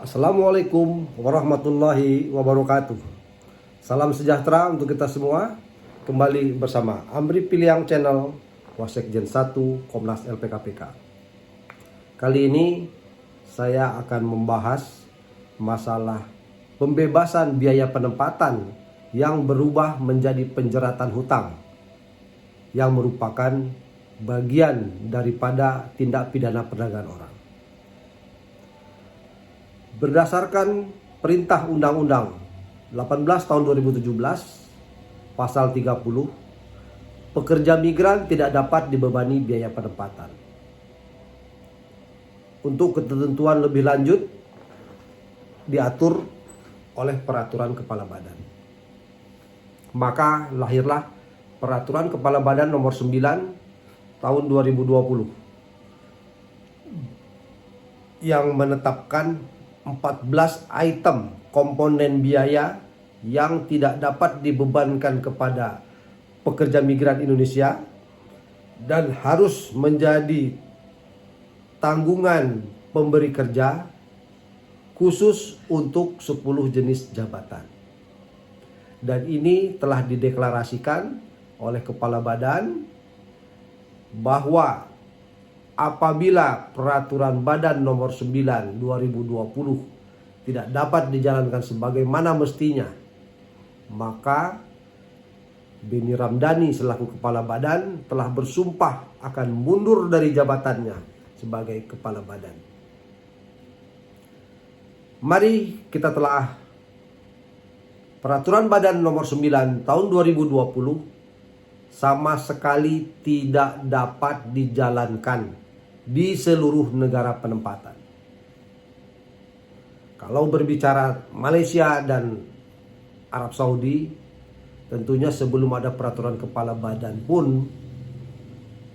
Assalamualaikum warahmatullahi wabarakatuh. Salam sejahtera untuk kita semua. Kembali bersama Amri Piliang Channel, Wasekjen 1 Komnas LPKPK. Kali ini saya akan membahas masalah pembebasan biaya penempatan yang berubah menjadi penjeratan hutang, yang merupakan bagian daripada tindak pidana perdagangan orang. Berdasarkan Perintah Undang-Undang 18 tahun 2017 pasal 30, pekerja migran tidak dapat dibebani biaya penempatan. Untuk ketentuan lebih lanjut diatur oleh peraturan kepala badan. Maka lahirlah peraturan kepala badan nomor 9 tahun 2020 yang menetapkan 14 item komponen biaya yang tidak dapat dibebankan kepada pekerja migran Indonesia dan harus menjadi tanggungan pemberi kerja khusus untuk 10 jenis jabatan. Dan ini telah dideklarasikan oleh Kepala Badan bahwa apabila peraturan Badan nomor 9 2020 tidak dapat dijalankan sebagaimana mestinya, maka Beni Ramdhani selaku Kepala Badan telah bersumpah akan mundur dari jabatannya sebagai Kepala Badan. Mari kita telah peraturan Badan nomor 9 tahun 2020 sama sekali tidak dapat dijalankan di seluruh negara penempatan. Kalau berbicara Malaysia dan Arab Saudi, tentunya sebelum ada peraturan kepala badan pun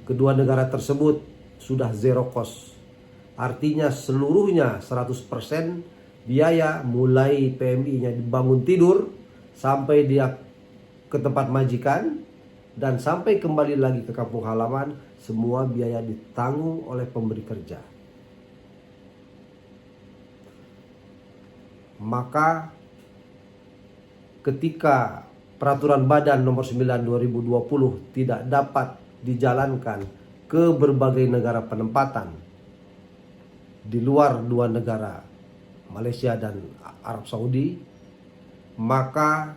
kedua negara tersebut sudah zero cost. Artinya seluruhnya 100% biaya, mulai PMI-nya dibangun tidur sampai dia ke tempat majikan dan sampai kembali lagi ke kampung halaman, semua biaya ditanggung oleh pemberi kerja. Maka ketika peraturan Badan nomor 9 2020 tidak dapat dijalankan ke berbagai negara penempatan di luar dua negara, Malaysia dan Arab Saudi, maka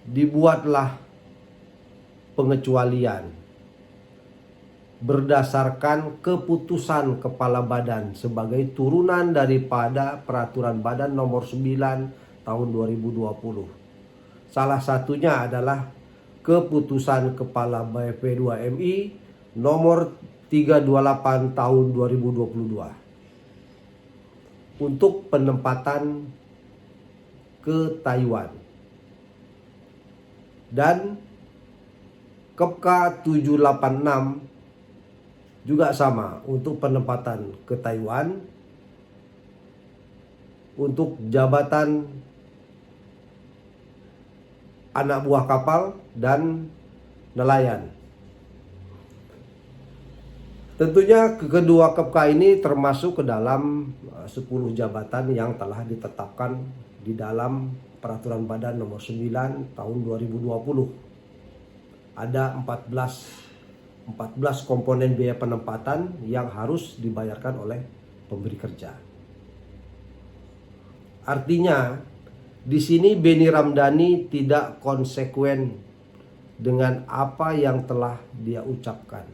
dibuatlah pengecualian berdasarkan keputusan Kepala Badan sebagai turunan daripada peraturan Badan nomor 9 tahun 2020. Salah satunya adalah keputusan Kepala BP2MI nomor 328 tahun 2022 untuk penempatan ke Taiwan, dan Kepka 786 juga sama untuk penempatan ke Taiwan untuk jabatan anak buah kapal dan nelayan. Tentunya kedua Kepka ini termasuk ke dalam 10 jabatan yang telah ditetapkan di dalam peraturan Badan nomor 9 tahun 2020. Ada 14 komponen biaya penempatan yang harus dibayarkan oleh pemberi kerja. Artinya di sini Beni Ramdhani tidak konsekuen dengan apa yang telah dia ucapkan.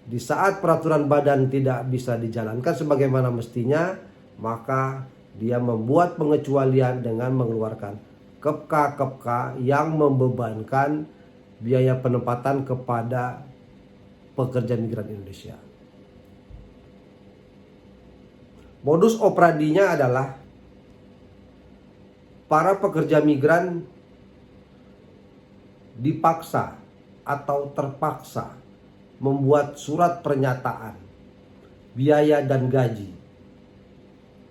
Di saat peraturan badan tidak bisa dijalankan sebagaimana mestinya, maka dia membuat pengecualian dengan mengeluarkan Kepka yang membebankan biaya penempatan kepada pekerja migran Indonesia. Modus operandinya adalah para pekerja migran dipaksa atau terpaksa membuat surat pernyataan biaya dan gaji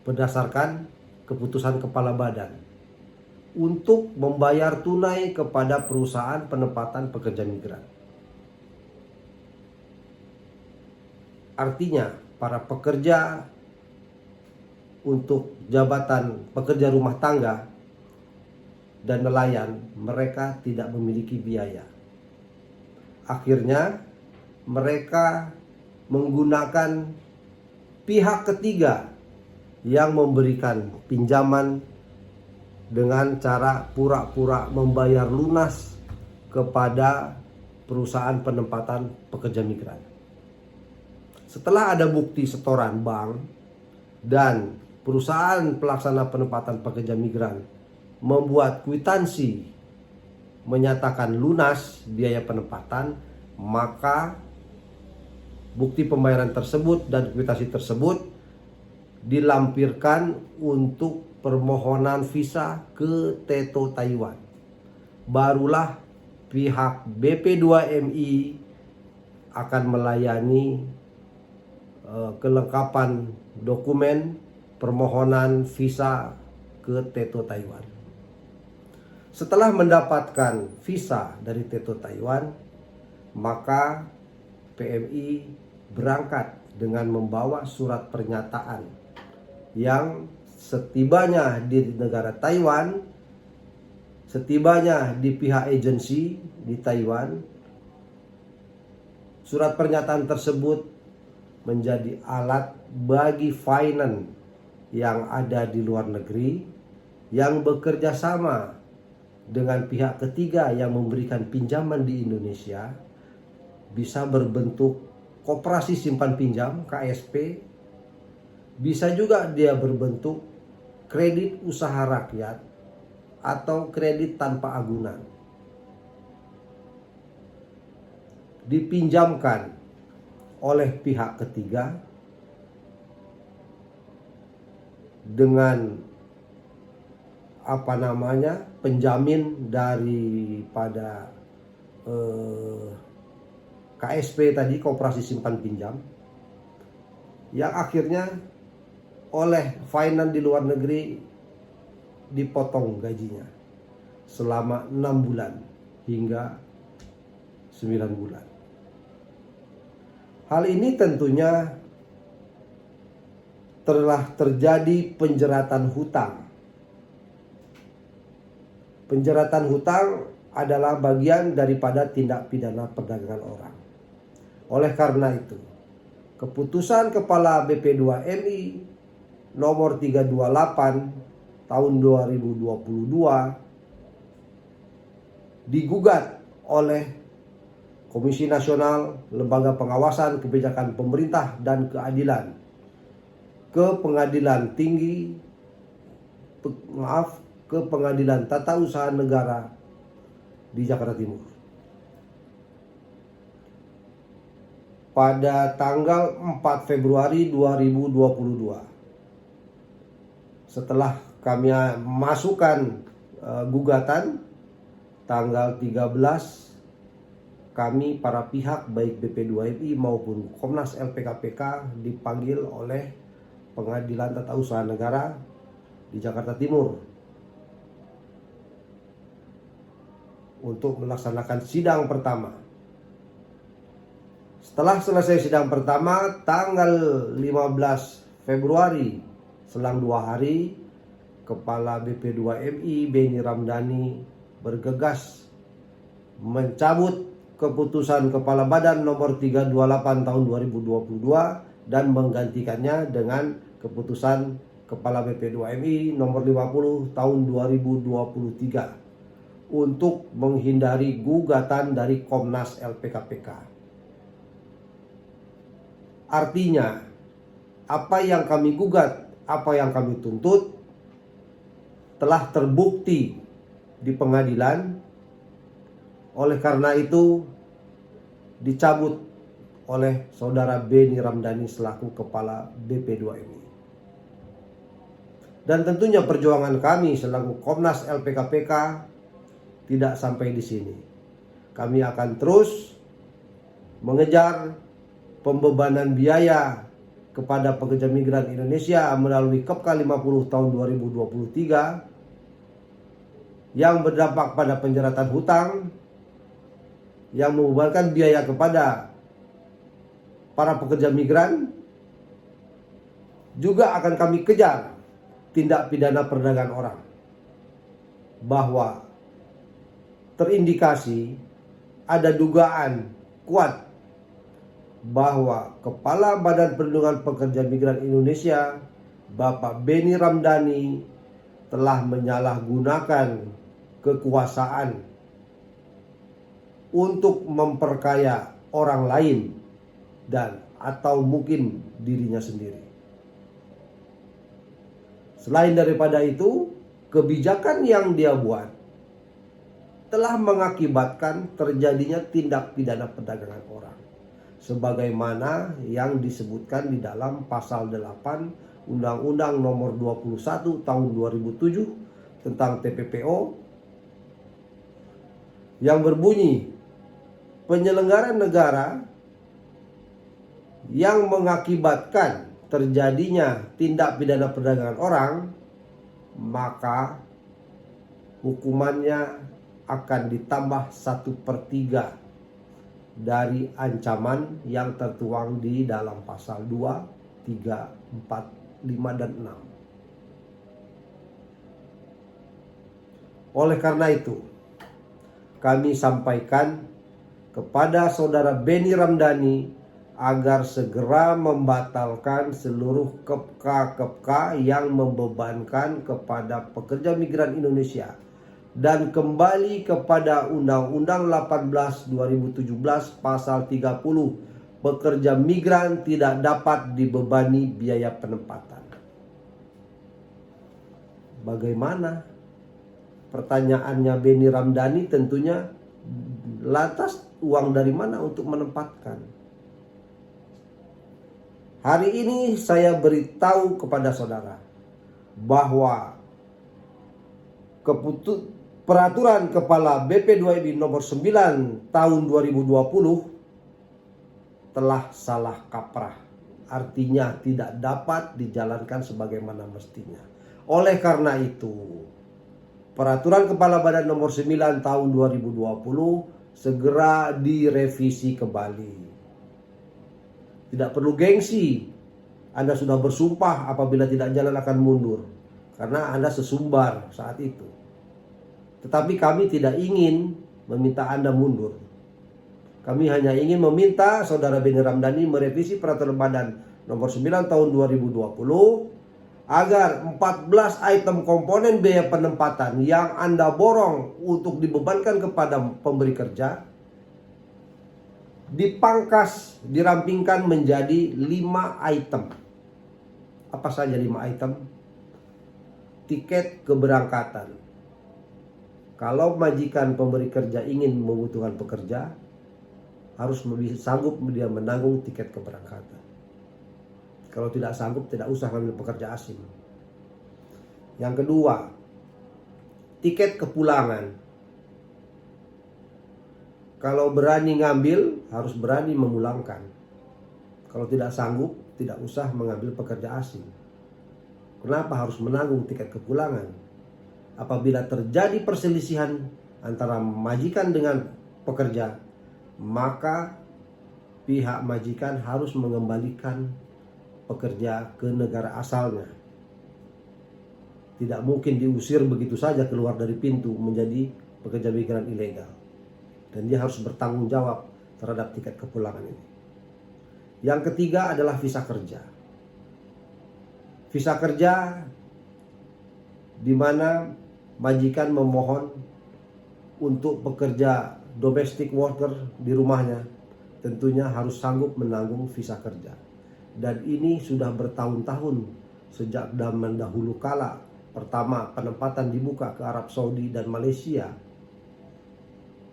berdasarkan keputusan Kepala Badan untuk membayar tunai kepada perusahaan penempatan pekerja migran. Artinya para pekerja untuk jabatan pekerja rumah tangga dan nelayan, mereka tidak memiliki biaya. Akhirnya mereka menggunakan pihak ketiga yang memberikan pinjaman dengan cara pura-pura membayar lunas kepada perusahaan penempatan pekerja migran. Setelah ada bukti setoran bank dan perusahaan pelaksana penempatan pekerja migran membuat kwitansi menyatakan lunas biaya penempatan, maka bukti pembayaran tersebut dan kwitansi tersebut dilampirkan untuk permohonan visa ke Teto Taiwan. Barulah pihak BP2MI akan melayani kelengkapan dokumen permohonan visa ke Teto Taiwan. Setelah mendapatkan visa dari Teto Taiwan, maka PMI berangkat dengan membawa surat pernyataan yang setibanya di negara Taiwan, setibanya di pihak agensi di Taiwan, surat pernyataan tersebut menjadi alat bagi finance yang ada di luar negeri yang bekerja sama dengan pihak ketiga yang memberikan pinjaman di Indonesia bisa berbentuk koperasi simpan pinjam KSP, bisa juga dia berbentuk kredit usaha rakyat atau kredit tanpa agunan. Dipinjamkan oleh pihak ketiga dengan penjamin daripada KSP tadi, koperasi simpan pinjam, yang akhirnya oleh finance di luar negeri dipotong gajinya selama 6 bulan hingga 9 bulan. Hal ini tentunya telah terjadi penjeratan hutang. Penjeratan hutang adalah bagian daripada tindak pidana perdagangan orang. Oleh karena itu, keputusan Kepala BP2MI nomor 328 tahun 2022 digugat oleh Komisi Nasional Lembaga Pengawasan Kebijakan Pemerintah dan Keadilan ke Pengadilan Tata Usaha Negara di Jakarta Timur. Pada tanggal 4 Februari 2022. Setelah kami masukkan gugatan tanggal 13, kami para pihak baik BP2MI maupun Komnas LPKPK dipanggil oleh Pengadilan Tata Usaha Negara di Jakarta Timur untuk melaksanakan sidang pertama. Setelah selesai sidang pertama tanggal 15 Februari, selang 2 hari, Kepala BP2MI Beni Ramdhani bergegas mencabut keputusan Kepala Badan nomor 328 tahun 2022 dan menggantikannya dengan keputusan Kepala BP2MI nomor 50 tahun 2023 untuk menghindari gugatan dari Komnas LPKPK. Artinya, apa yang kami gugat, apa yang kami tuntut telah terbukti di pengadilan. Oleh karena itu dicabut oleh saudara Beni Ramdhani selaku Kepala BP2MI. Dan tentunya perjuangan kami selaku Komnas LPKPK tidak sampai di sini. Kami akan terus mengejar pembebanan biaya kepada pekerja migran Indonesia melalui Kepka 50 tahun 2023 yang berdampak pada penjeratan hutang yang membebankan biaya kepada para pekerja migran Juga akan kami kejar tindak pidana perdagangan orang, bahwa terindikasi ada dugaan kuat bahwa Kepala Badan Perlindungan Pekerja Migran Indonesia, Bapak Benny Ramdhani, telah menyalahgunakan kekuasaan untuk memperkaya orang lain dan atau mungkin dirinya sendiri. Selain daripada itu, kebijakan yang dia buat telah mengakibatkan terjadinya tindak pidana perdagangan orang, sebagaimana yang disebutkan di dalam pasal 8 Undang-Undang Nomor 21 Tahun 2007 tentang TPPO, yang berbunyi, penyelenggara negara yang mengakibatkan terjadinya tindak pidana perdagangan orang, maka hukumannya akan ditambah 1/3 dari ancaman yang tertuang di dalam pasal 2, 3, 4, 5, dan 6. Oleh karena itu, kami sampaikan kepada saudara Benny Ramdhani agar segera membatalkan seluruh KEPKA yang membebankan kepada pekerja migran Indonesia dan kembali kepada Undang-Undang 18/2017 pasal 30, pekerja migran tidak dapat dibebani biaya penempatan. Bagaimana? Pertanyaannya Benny Ramdhani tentunya, lantas uang dari mana untuk menempatkan? Hari ini saya beritahu kepada saudara bahwa Peraturan Kepala BP2MI nomor 9 tahun 2020 telah salah kaprah. Artinya tidak dapat dijalankan sebagaimana mestinya. Oleh karena itu, Peraturan Kepala Badan nomor 9 tahun 2020 segera direvisi kembali. Tidak perlu gengsi. Anda sudah bersumpah apabila tidak jalan akan mundur, karena Anda sesumbar saat itu. Tetapi kami tidak ingin meminta Anda mundur. Kami hanya ingin meminta saudara Benny Ramdhani merevisi Peraturan Badan nomor 9 tahun 2020 agar 14 item komponen biaya penempatan yang Anda borong untuk dibebankan kepada pemberi kerja dipangkas, dirampingkan menjadi 5 item. Apa saja 5 item? Tiket keberangkatan. Kalau majikan pemberi kerja ingin membutuhkan pekerja, harus sanggup dia menanggung tiket keberangkatan. Kalau tidak sanggup, tidak usah ambil pekerja asing. Yang kedua, tiket kepulangan. Kalau berani ngambil, harus berani memulangkan. Kalau tidak sanggup, tidak usah mengambil pekerja asing. Kenapa harus menanggung tiket kepulangan? Apabila terjadi perselisihan antara majikan dengan pekerja, maka pihak majikan harus mengembalikan pekerja ke negara asalnya. Tidak mungkin diusir begitu saja keluar dari pintu menjadi pekerja migran ilegal. Dan dia harus bertanggung jawab terhadap tiket kepulangan ini. Yang ketiga adalah visa kerja. Visa kerja di mana majikan memohon untuk pekerja domestic worker di rumahnya, tentunya harus sanggup menanggung visa kerja. Dan ini sudah bertahun-tahun sejak zaman dahulu kala. Pertama, penempatan dibuka ke Arab Saudi dan Malaysia.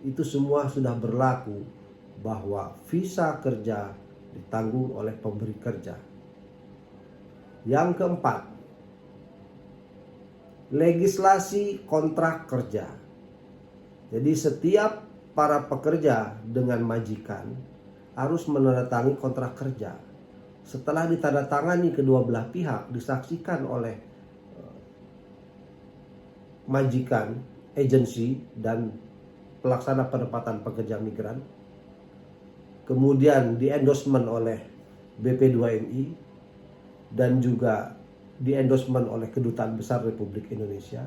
Itu semua sudah berlaku bahwa visa kerja ditanggung oleh pemberi kerja. Yang keempat, legislasi kontrak kerja. Jadi setiap para pekerja dengan majikan harus menandatangani kontrak kerja. Setelah ditandatangani kedua belah pihak, disaksikan oleh majikan, agensi, dan pelaksana penempatan pekerja migran, kemudian di endorsement oleh BP2MI, dan juga di endorsement oleh Kedutaan Besar Republik Indonesia,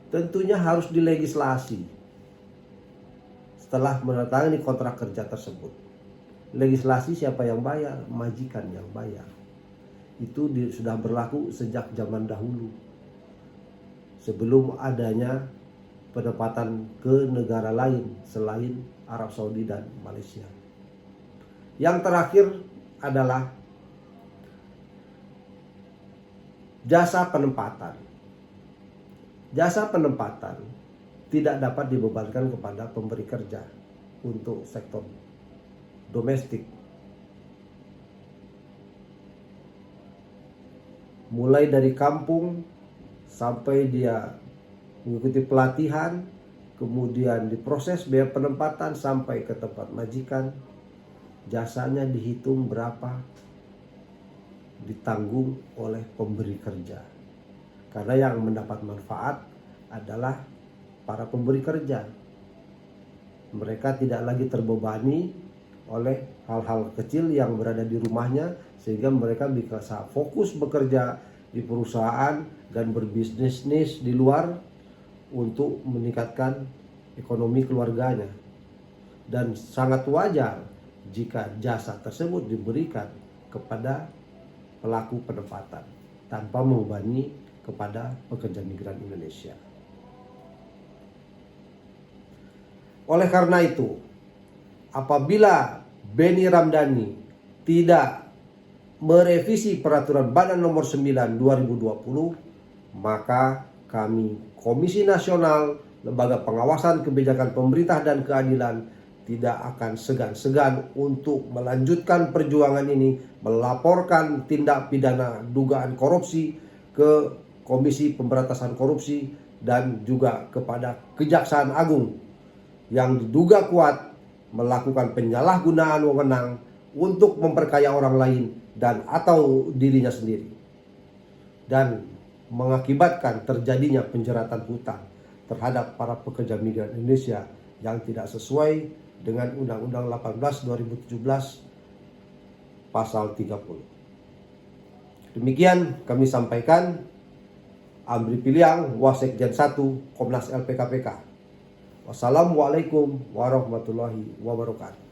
tentunya harus dilegislasi setelah menandatangani kontrak kerja tersebut. Legislasi siapa yang bayar? Majikan yang bayar. Itu sudah berlaku sejak zaman dahulu, sebelum adanya penempatan ke negara lain selain Arab Saudi dan Malaysia. Yang terakhir adalah jasa penempatan. Jasa penempatan tidak dapat dibebankan kepada pemberi kerja untuk sektor domestik. Mulai dari kampung sampai dia mengikuti pelatihan, kemudian diproses biaya penempatan sampai ke tempat majikan, jasanya dihitung berapa, ditanggung oleh pemberi kerja. Karena yang mendapat manfaat adalah para pemberi kerja. Mereka tidak lagi terbebani oleh hal-hal kecil yang berada di rumahnya, sehingga mereka bisa fokus bekerja di perusahaan dan berbisnis di luar untuk meningkatkan ekonomi keluarganya. Dan sangat wajar jika jasa tersebut diberikan kepada pelaku penempatan tanpa membebani kepada pekerja migran Indonesia. Oleh karena itu, apabila Benny Ramdhani tidak merevisi peraturan Badan nomor 9 2020, maka kami Komisi Nasional Lembaga Pengawasan Kebijakan Pemerintah dan Keadilan tidak akan segan-segan untuk melanjutkan perjuangan ini, melaporkan tindak pidana dugaan korupsi ke Komisi Pemberantasan Korupsi dan juga kepada Kejaksaan Agung yang diduga kuat melakukan penyalahgunaan wewenang untuk memperkaya orang lain dan atau dirinya sendiri, dan mengakibatkan terjadinya penjeratan hutang terhadap para pekerja migran Indonesia yang tidak sesuai dengan Undang-Undang 18 2017 pasal 30. Demikian kami sampaikan. Amri Piliang, Wasekjen 1 Komnas LPKPK. Wassalamualaikum warahmatullahi wabarakatuh.